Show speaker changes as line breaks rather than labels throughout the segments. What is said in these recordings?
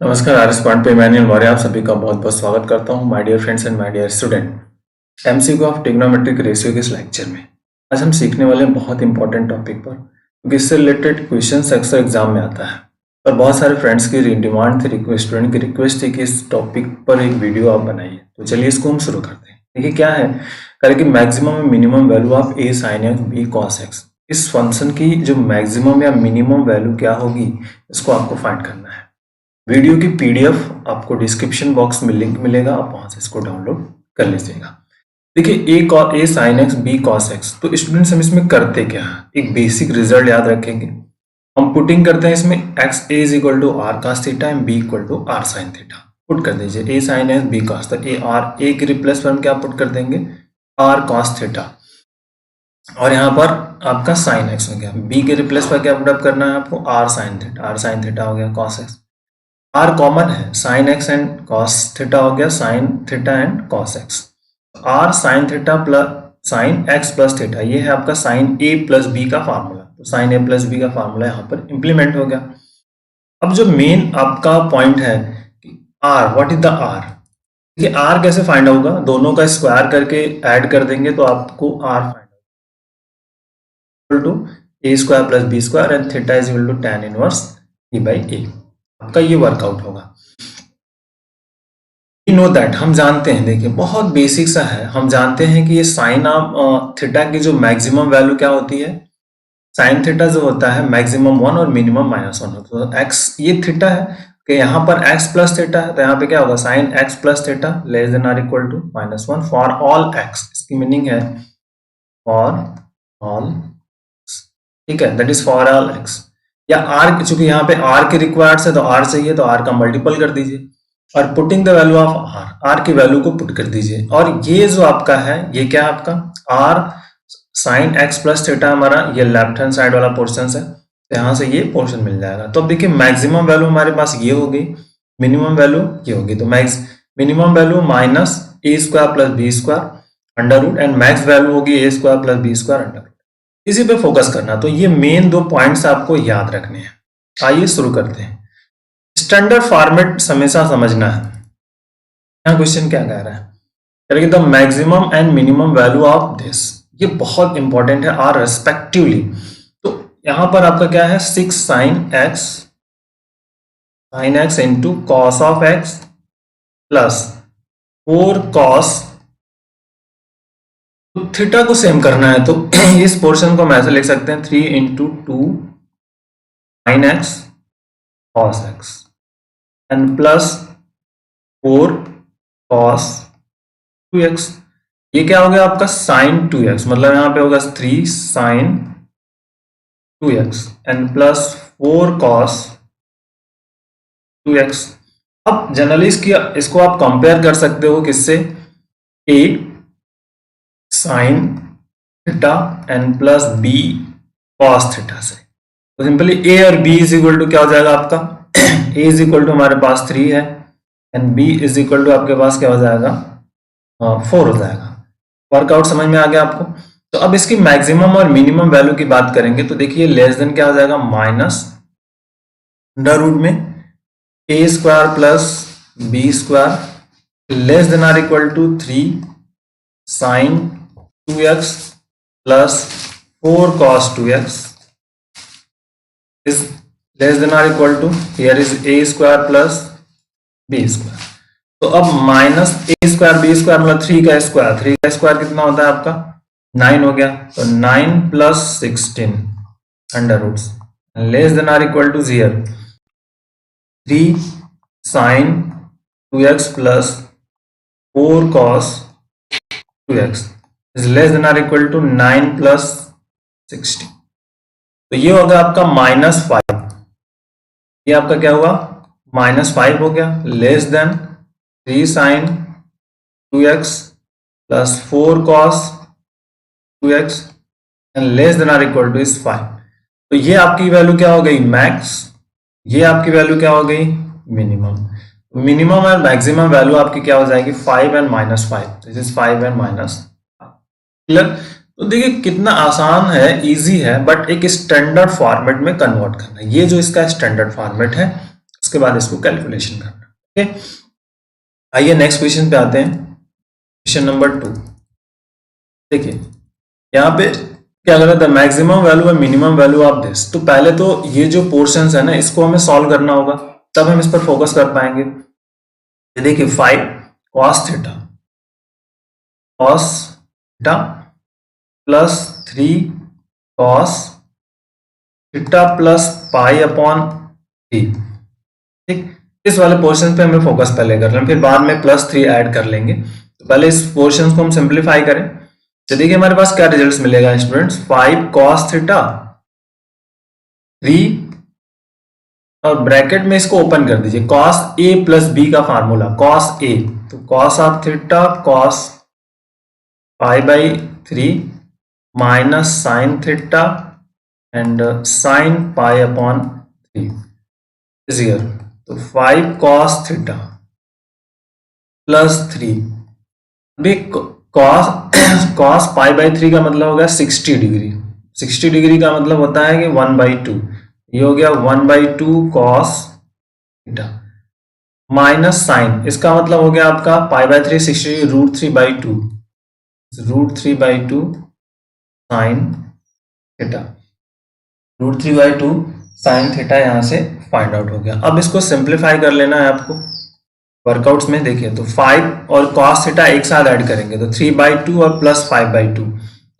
नमस्कार, RS point पे मैनुअल मौर्य आप सभी का बहुत बहुत स्वागत करता हूं my dear friends and my dear student. MCQ of trigonometric ratio के इस लेक्चर में आज हम सीखने वाले हैं बहुत इंपॉर्टेंट टॉपिक पर, क्योंकि इससे रिलेटेड क्वेश्चन अक्सर एग्जाम में आता है और बहुत सारे फ्रेंड्स की डिमांड थी, स्टूडेंट की रिक्वेस्ट थी कि इस टॉपिक पर एक वीडियो आप बनाइए। तो चलिए इसको हम शुरू करते हैं। देखिए क्या है, करें कि मैक्सिमम और minimum value of A sine X B cos X, इस फंक्शन की जो मैक्सिमम या मिनिमम वैल्यू क्या होगी इसको आपको फाइंड करना है। वीडियो की पीडीएफ आपको डिस्क्रिप्शन बॉक्स में लिंक मिलेगा, आप वहां से इसको डाउनलोड कर लीजिएगा। देखिए A sine X B cos X, तो स्टूडेंट्स हम इसमें करते क्या है, एक बेसिक रिजल्ट याद रखेंगे। हम पुटिंग करते हैं इसमें X A is equal to R cos theta and B equal to R sine theta. Put कर दीजिए A sine X B cos, तो ए के रिप्लेस पर हम क्या पुट कर देंगे, आर कॉस थीटा, और यहाँ पर आपका साइन एक्स हो गया। बी के रिप्लेस पर क्या पुटअप करना है आपको, R sine theta, R sine theta हो गया कॉस एक्स। आर कॉमन है, sine X and cos theta हो गया sine theta and cos X. R sine theta plus sine X plus theta, ये है आपका साइन ए प्लस बी का formula. तो साइन ए प्लस बी का formula यहाँ पर इंप्लीमेंट हो गया। अब जो मेन आपका पॉइंट है कि R, what is the R, ये आर कैसे फाइंड होगा, दोनों का स्क्वायर करके ऐड कर देंगे तो आपको आर फाइंड होगा, to A square plus B square and theta is equal to tan inverse e by A. आपका ये वर्कआउट होगा। We know that, हम जानते हैं, देखिए बहुत बेसिक सा है, हम जानते हैं कि ये साइन ऑफ थीटा की जो मैक्सिमम वैल्यू क्या होती है, साइन थीटा जो होता है मैक्सिमम 1 और मिनिमम -1 होता है। तो एक्स ये थीटा है कि यहाँ पर x प्लस थीटा है, तो यहाँ पे क्या होगा sine x plus theta less than are equal to -1 for all x। इसकी मीनिंग है फॉर ऑल, ठीक है, that is for all x। या r, चूंकि यहाँ पे r के रिक्वायर्ड है तो r चाहिए, तो r का मल्टीपल कर दीजिए और putting the value of r की वैल्यू को पुट कर दीजिए। और ये जो आपका है, ये क्या है आपका r sine x plus theta, हमारा ये लेफ्ट हैंड साइड वाला पोर्शन है, तो यहाँ से ये पोर्शन मिल जाएगा। तो अब देखिए मैक्सिमम वैल्यू हमारे पास ये हो गई, मिनिमम वैल्यू ये होगी। तो minimum value minus A square plus B square under root and max value होगी A square plus B square under root. इसी पे फोकस करना। तो ये मेन 2 पॉइंट्स आपको याद रखने हैं। आइए शुरू करते हैं। स्टैंडर्ड फॉर्मेट हमेशा समझना है। यहाँ क्वेश्चन क्या कह रहा है, the maximum and minimum value of this, ये बहुत इंपॉर्टेंट है, आर रेस्पेक्टिवली। तो यहाँ पर आपका क्या है, 6 sine x into cos of x plus 4 cos, theta को सेम करना है तो इस पोर्शन को हम ऐसे लिख सकते हैं 3 into 2 sine x cos x and plus 4 cos 2x। ये क्या हो गया आपका साइन 2x, मतलब यहाँ पे होगा 3 sine 2x and plus 4 cos 2x। अब जनरली इसको आप कंपेयर कर सकते हो किससे, a sine theta and plus B cos theta से। तो सिंपली ए और बी इज इक्वल टू क्या हो जाएगा आपका, ए इज इक्वल टू हमारे पास 3 है and B is equal to आपके पास क्या हो जाएगा 4 हो जाएगा। वर्कआउट समझ में आ गया आपको। तो अब इसकी मैक्सिमम और मिनिमम वैल्यू की बात करेंगे तो देखिए लेस देन क्या हो जाएगा, माइनस अंडर रूट में A square plus B square less than are equal to 3 sine 2x plus 4 cos 2x is less than or equal to, here is a square plus b square। तो अब minus a square b square मतलब 3 का square, 3 का square कितना होता है आपका 9 हो गया, तो 9 plus 16 under roots less than are equal to 0 3 sine 2x plus 4 cos 2x is less than or equal to 9 plus 60। तो ये होगा आपका -5, ये आपका क्या हुआ -5 हो गया, less than 3 sine 2x plus 4 cos 2x and less than are equal to is 5। तो ये आपकी वैल्यू क्या हो गई मैक्स, ये आपकी वैल्यू क्या हो गई मिनिमम। मिनिमम और मैक्सिमम वैल्यू आपकी क्या हो जाएगी 5 and -5, this is 5 and -5। Clear. तो देखिए कितना आसान है, इजी है, बट एक स्टैंडर्ड फॉर्मेट में कन्वर्ट करना, ये जो इसका स्टैंडर्ड फॉर्मेट है उसके बाद इसको कैलकुलेशन करना। ओके, आइए नेक्स्ट क्वेश्चन पे आते हैं। Question number 2। देखिए यहाँ पे क्या करा था, मैक्सिमम वैल्यू और मिनिमम वैल्यू ऑफ दिस। तो पहले तो ये जो पोर्शंस है ना, इसको हमें सॉल्व करना होगा, तब हम इस पर फोकस कर पाएंगे। देखिए 5 cos theta plus 3 cos theta plus pi upon 3। ठीक, इस वाले पोर्शन पे हमें फोकस पहले कर लें, फिर बाद में प्लस 3 ऐड कर लेंगे। तो पहले इस पोर्शन को हम सिंप्लीफाई करें। तो देखिए हमारे पास क्या रिजल्ट्स मिलेगा स्टूडेंट्स, 5 cos थीटा 3 और ब्रैकेट में इसको ओपन कर दीजिए, cos a प्लस b का फार्मूला cos a, तो cos of theta cos pi by 3 minus sign theta and sine pi upon 3 is here. तो 5 cos थीटा प्लस 3, अभी cos पाई बाई 3 का मतलब हो गया 60 डिग्री। 60 डिग्री का मतलब होता है कि 1/2, ये हो गया 1/2 cos थीटा माइनस साइन, इसका मतलब हो गया आपका pi by 3 60 √3/2, √3/2 sine theta, √3/2 sine theta यहां से फाइंड आउट हो गया। अब इसको सिंप्लीफाई कर लेना है आपको वर्कआउट्स में। देखिए तो 5 और cos थीटा एक साथ ऐड करेंगे तो 3/2 और प्लस 5/2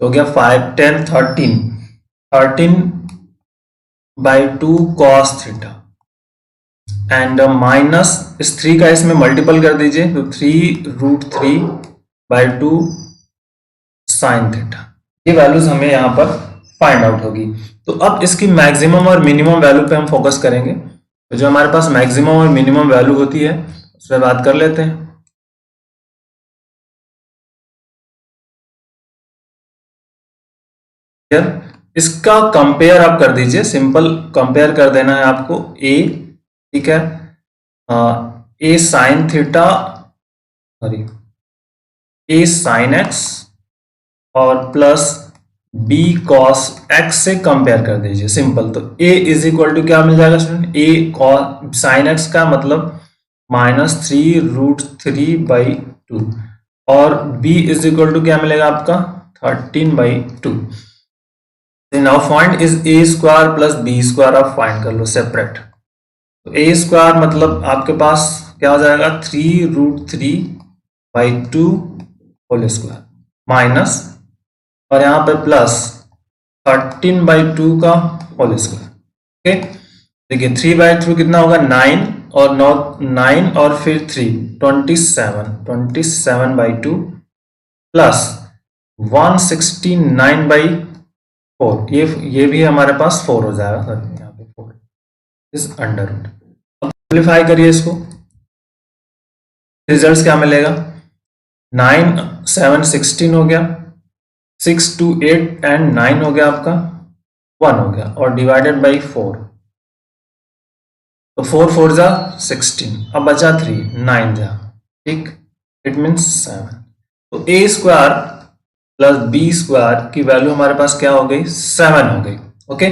तो हो गया 5 10 13/2 cos थीटा एंड माइनस इस 3 का इसमें मल्टीपल कर दीजिए, तो 3√3/2 साइन थीटा। ये वैल्यूज हमें यहाँ पर फाइंड आउट होगी। तो अब इसकी मैक्सिमम और मिनिमम वैल्यू पे हम फोकस करेंगे। तो जो हमारे पास मैक्सिमम और मिनिमम वैल्यू होती है उस पर बात कर लेते हैं। इसका कंपेयर आप कर दीजिए, सिंपल कंपेयर कर देना है आपको। a, ठीक है, a sine theta, sorry a sine x और प्लस b cos x से कंपेयर कर दीजिए सिंपल। तो a इज इक्वल टू क्या मिल जाएगा student, a cos sine x का मतलब -3√3/2 और b इज इक्वल टू क्या मिलेगा आपका 13/2। Now find is a square plus b square, आप फाइंड कर लो सेपरेट। तो a स्क्वायर मतलब आपके पास क्या हो जाएगा 3√3/2 होल स्क्वायर माइनस और यहाँ पे प्लस 13/2 का होल स्क्वायर। ओके, देखिए 3/2 कितना होगा 9 और 9 और फिर 3 27/2 प्लस 169/4, ये भी हमारे पास 4 हो जाएगा, सॉरी यहाँ पे 4 इज अंडर रूट। अब सिंप्लीफाई करिए इसको, रिजल्ट क्या मिलेगा 9 7 16 हो गया, 6 2 8 एंड 9 हो गया आपका 1 हो गया और डिवाइडेड बाई 4, तो 4 4 जा 16, अब बचा 3 9 जा, ठीक, इट मीन्स 7। तो a square plus b square की वैल्यू हमारे पास क्या हो गई 7 हो गई। ओके,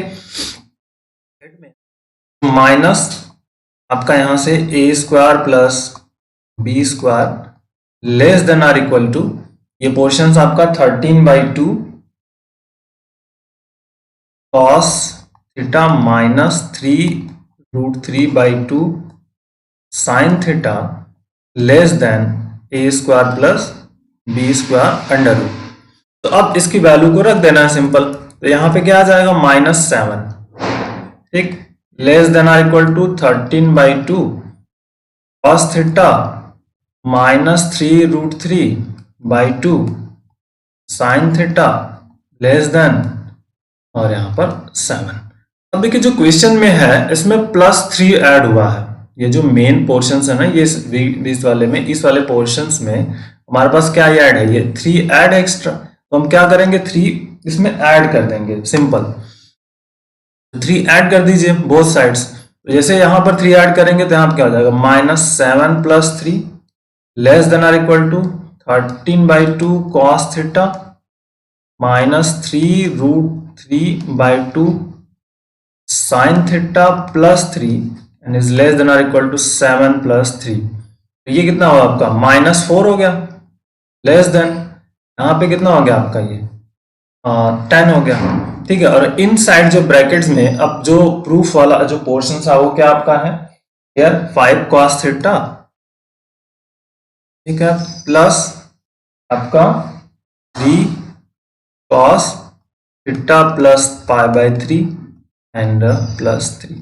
माइनस आपका यहां से a square plus b square less than are equal to, ये पोर्शन आपका 13/2 cos theta minus 3√3/2 sine theta less than a square plus b square under root. तो अब इसकी वैल्यू को रख देना है सिंपल। तो यहां पे क्या आ जाएगा -7, ठीक, less than are equal to 13/2 cos theta minus 3√3/2 sine theta less than और यहां पर 7। अब देखिए जो क्वेश्चन में है इसमें +3 ऐड हुआ है। ये जो मेन पोर्शंस है ना, ये इस वाले में, इस वाले पोर्शंस में हमारे पास क्या ऐड है, ये 3 ऐड एक्स्ट्रा। तो हम क्या करेंगे 3 इसमें ऐड कर देंगे सिंपल, 3 ऐड कर दीजिए बोथ साइड्स। तो जैसे यहां पर 3 ऐड करेंगे तो यहाँ पर क्या हो जाएगा -7 + 3 less than are equal to 13/2 cos theta minus 3√3/2 sine theta plus 3 and is less than और इक्वल टू 7 प्लस 3। तो ये कितना होगा आपका -4 हो गया, लेस देन यहाँ पे कितना हो गया आपका ये 10 हो गया, ठीक है। और इन साइड जो ब्रैकेट्स में अब जो प्रूफ वाला जो पोर्शन था वो क्या आपका है यार 5 cos थीटा, ठीक है, प्लस आपका 3 cos theta plus π/3 and plus 3।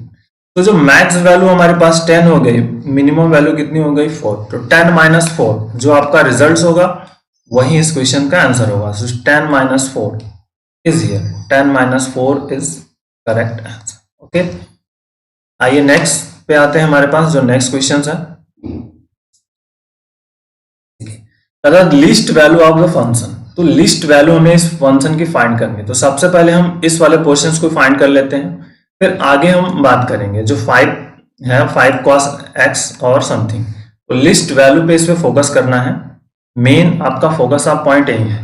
तो जो मैक्स वैल्यू हमारे पास 10 हो गई, मिनिमम वैल्यू कितनी हो गई 4। तो 10 - 4 जो आपका रिजल्ट होगा वही इस क्वेश्चन का आंसर होगा। सो 10 - 4 is here, 10 - 4 is correct answer. Okay, आइए नेक्स्ट पे आते हैं। हमारे पास जो नेक्स्ट क्वेश्चन है least value of the function. तो लिस्ट वैल्यू हमें इस फंक्शन की फाइंड करनी है। तो सबसे पहले हम इस वाले पोर्शंस को फाइंड कर लेते हैं, फिर आगे हम बात करेंगे जो 5 है 5 cos x और समथिंग। तो लिस्ट वैल्यू पे इस पे फोकस करना है, मेन आपका फोकस आप पॉइंट यही है।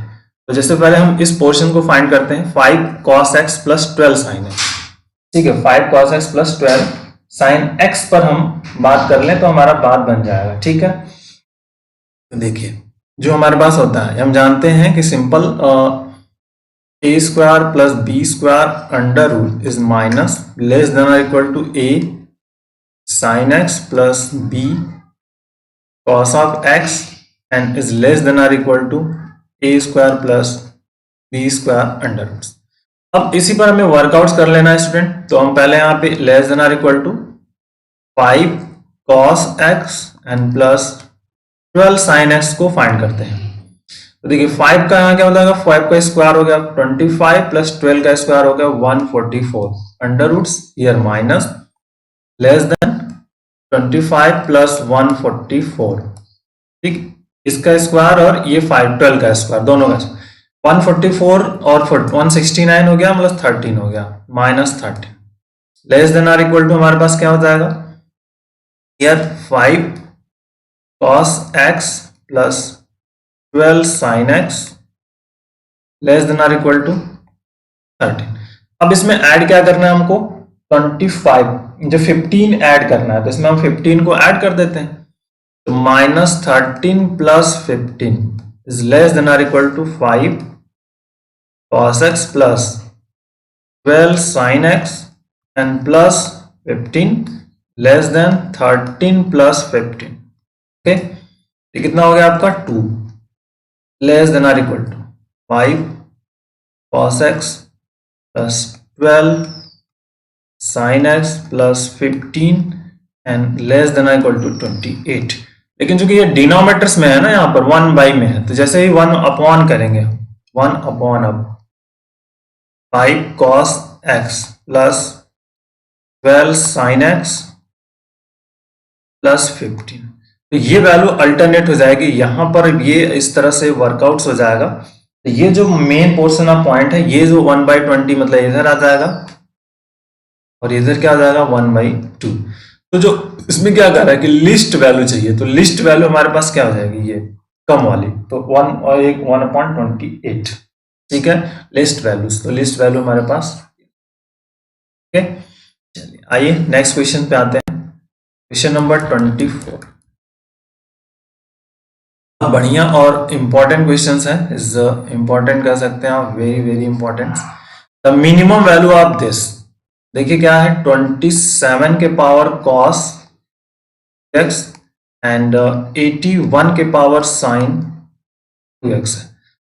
तो जैसे पहले हम इस पोर्शन को फाइंड करते हैं 5 cos x plus 12 sin x, ठीक है। 5 cos x plus 12 sin x पर हम बात कर लें तो हमारा बात बन जाएगा, ठीक है। तो देखिए जो हमारे पास होता है हम जानते हैं कि simple a square plus b square under root is minus less than और equal to a sin x plus b cos of x and is less than और equal to a square plus b square under root. अब इसी पर हमें workouts कर लेना है student. तो हम पहले यहाँ पे लेस देन और equal to 5 cos x and plus 12 sin x को फाइंड करते हैं। तो देखिए 5 का यहाँ क्या हो जाएगा, 5 का स्क्वायर हो गया 25 प्लस 12 का स्क्वायर हो गया 144 under roots here minus less than 25 plus 144, ठीक। इसका स्क्वायर और ये 12 का स्क्वायर दोनों का 144 और 169 हो गया मतलब 13 हो गया -13 लेस देन और इक्वल टू हमारे पास क्या हो जाएगा here 5 cos x plus 12 sin x less than और इक्वल टू 13। अब इसमें ऐड क्या करना है हमको 25 जो 15 ऐड करना है, तो इसमें हम 15 को ऐड कर देते हैं। तो -13 प्लस 15 इज लेस देन और equal to 5 cos x plus 12 sin x and plus 15 less than 13 plus 15। Okay, ये कितना हो गया आपका 2 लेस देन और equal to 5 cos x plus 12 sin x plus 15 and less than और इक्वल टू 28। लेकिन चूंकि ये डिनोमिनेटर्स में है ना, यहाँ पर 1 बाई में है, तो जैसे ही 1 अपॉन करेंगे 1 अपॉन अब 5 cos x plus 12 sin x plus 15, तो ये वैल्यू अल्टरनेट हो जाएगी। यहां पर ये इस तरह से वर्कआउट्स हो जाएगा। तो ये जो मेन पोर्शन ऑफ पॉइंट है ये जो 1/20 मतलब इधर आ जाएगा और इधर क्या आ जाएगा 1/2। तो जो इसमें क्या कर रहा है कि लिस्ट वैल्यू चाहिए, तो लिस्ट वैल्यू हमारे पास क्या हो जाएगी ये कम वाली, तो 1/28, ठीक है। लिस्ट वैल्यूज, तो लिस्ट वैल्यू हमारे पास, ठीक है। चलिए आइए नेक्स्ट क्वेश्चन पे आते हैं, क्वेश्चन नंबर 24। बढ़िया और इंपॉर्टेंट क्वेश्चंस हैं, इज इंपॉर्टेंट कह सकते हैं आप, very very important. The minimum value of this, देखिए क्या है 27 के पावर cos x एंड 81 के पावर sin 2x है।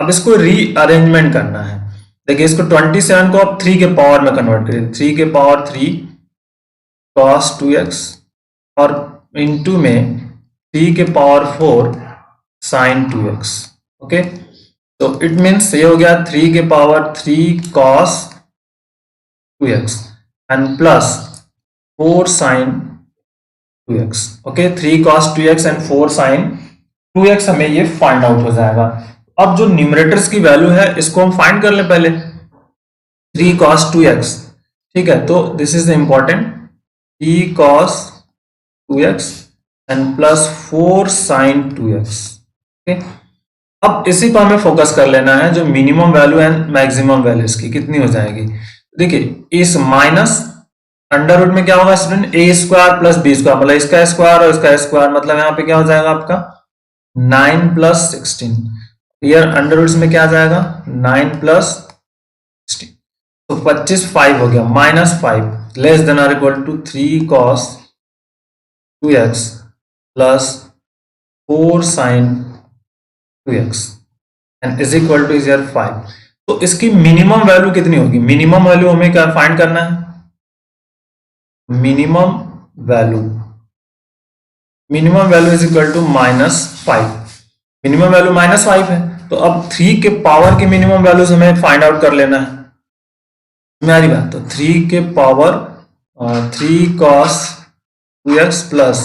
अब इसको रीअरेंजमेंट करना है। देखिए इसको 27 को आप 3 के पावर में कन्वर्ट करिए, 3 के पावर 3 cos 2x और इनटू में 3 के पावर 4 sin 2x। ओके, तो इट मीन्स ये हो गया 3 के power 3 cos 2x and plus 4 sin 2x। Okay, 3 cos 2x and 4 sin 2x हमें ये फाइंड आउट हो जाएगा। अब जो न्यूमरेटर्स की वैल्यू है इसको हम फाइंड कर ले पहले, 3 cos 2x, ठीक है। तो this is important, 3 cos 2x and plus 4 sin 2x। Okay, अब इसी पर हमें फोकस कर लेना है, जो minimum value and maximum value इसकी कितनी हो जाएगी। देखिए इस माइनस अंडर रूट में क्या होगा स्टूडेंट, ए स्क्वायर प्लस बी स्क्वायर, मतलब इसका स्क्वायर और इसका स्क्वायर, मतलब यहाँ पे क्या हो जाएगा आपका 9 प्लस 16। यार अंडर रूट में क्या आ जाएगा 9 प्लस 16, तो 25 5 हो गया, -5 less than are equal to 3 cos 2x plus 4 sin 2x and is equal to is यार 5। तो इसकी मिनिमम वैल्यू कितनी होगी, मिनिमम वैल्यू हमें क्या फाइंड करना है, minimum value is equal to -5, minimum value -5 है, तो अब 3 के पावर की मिनिमम वैल्यूज हमें फाइंड आउट कर लेना है, मेरी बात। तो 3 के power 3 cos 2x plus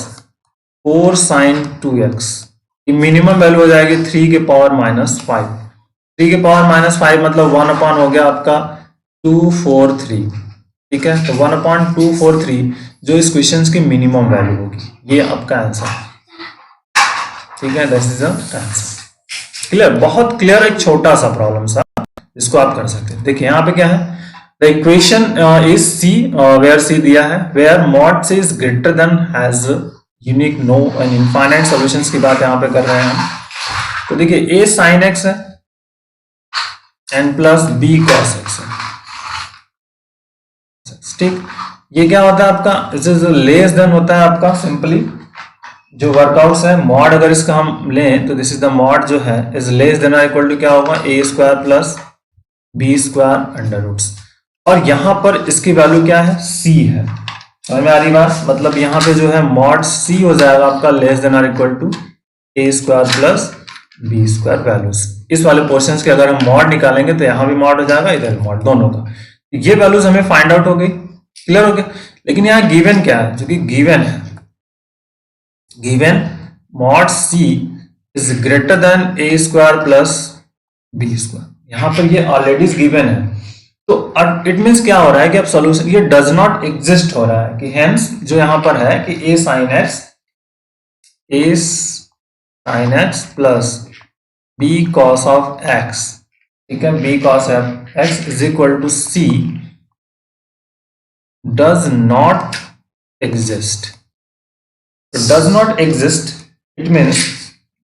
4 sin 2x, minimum value हो जाएगी 3 के पावर -5, 3 के पावर -5 मतलब 1 अपॉन हो गया आपका 243, ठीक है। तो 1/243 जो इस क्वेश्चन की मिनिमम वैल्यू होगी, ये आपका आंसर, ठीक है, that is the answer. Clear, बहुत क्लियर, एक छोटा सा प्रॉब्लम सा इसको आप कर सकते हैं। देखिए यहाँ पे क्या है, the equation is C where C दिया है, where mod C is greater than has unique no and infinite solutions की बात यहाँ पे कर रहे हैं हम। तो देखिए a sin x है and plus b cos x है, ठीक। ये क्या होता है आपका, इस लेस देन होता है आपका, सिंपली जो वर्कआउट्स है मॉड अगर इसका हम लें तो दिस इज द मॉड जो है is less than equal to क्या होगा a square plus b square under roots, और यहां पर इसकी वैल्यू क्या है c है, समझ में आ रही बात, मतलब यहाँ पे जो है मॉड c हो जाएगा आपका less than equal to a square plus b square values. इस वाले पोर्शंस के अगर हम मॉड निकालेंगे तो यहाँ भी मॉड हो जाएगा, इधर मॉड, दोनों का। ये वैल्यूज हमें फाइंड आउट हो गई, क्लियर हो गया। लेकिन यहाँ गिवन क्या है, जो कि गिवन है, given mod c is greater then a square plus b square, यहाँ पर ये ऑलरेडी गिवन है, तो इट मींस क्या हो रहा है कि अब सॉल्यूशन ये डज नॉट एग्जिस्ट हो रहा है, कि हेंस जो यहाँ पर है कि a sin x plus b cos of x, ठीक है, b cos of x is equal to c does not exist. It does not exist, it means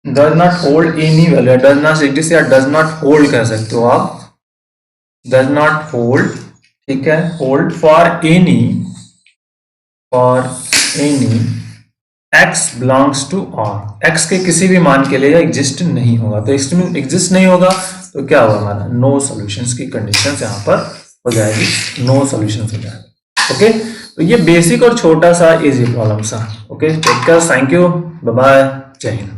does not hold any value, does not exist या does not hold कह सकते हो आप, does not hold, ठीक है, hold for any x belongs to R, x के किसी भी मान के लिए एग्जिस्ट नहीं होगा। तो एग्जिस्ट नहीं होगा तो क्या होगा हमारा, नो सॉल्यूशंस की कंडीशंस यहाँ पर हो जाएगी, नो सॉल्यूशंस हो जाएगा। ओके, तो ये बेसिक और छोटा सा इजी प्रॉब्लम सा। Okay, take care, thank you, bye bye, जय हिंद।